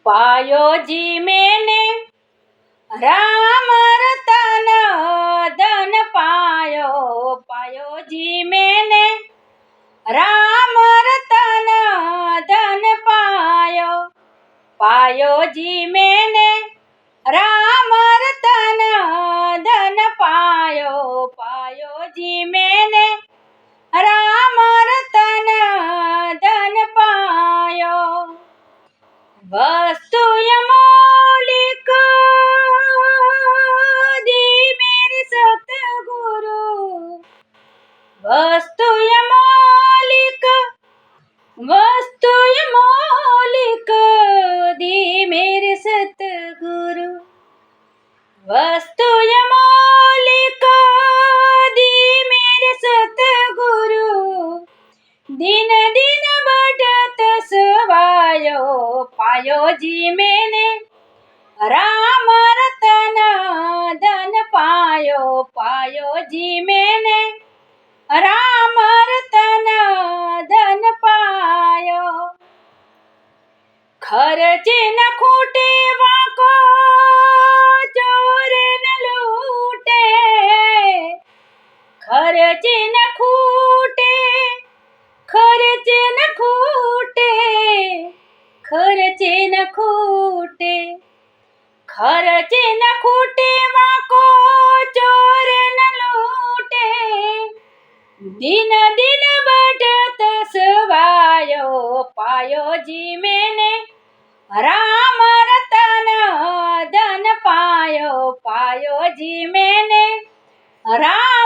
पायो जी मैंने राम रतन धन पायो। पायो जी मैंने राम रतन धन पायो। पायो जी मैंने राम रतन धन पायो। पायो जी मैंने राम रतन धन पायो। वस्तु अमौलिक दी मेरे सतगुरु। वस्तु अमौलिक वस्तु अमौलिक दी मेरे सतगुरु। वस्तु अमौलिक दी मेरे सतगुरु। दिन दिन बढ़त सवायो। पायो जी मैंने राम रतन धन पायो। पायो जी मैंने राम रतन धन पायो। खर्च न खूटे वाको चोर न लूटे। खर्च न खूटे खर्च न खूटे। खर्च न खूटे खर्च न खूटे वाको चोर न लूटे। दिन दिन बढ़त सवायो। पायो जी मैंने राम रतन धन पायो। पायो जी मैंने राम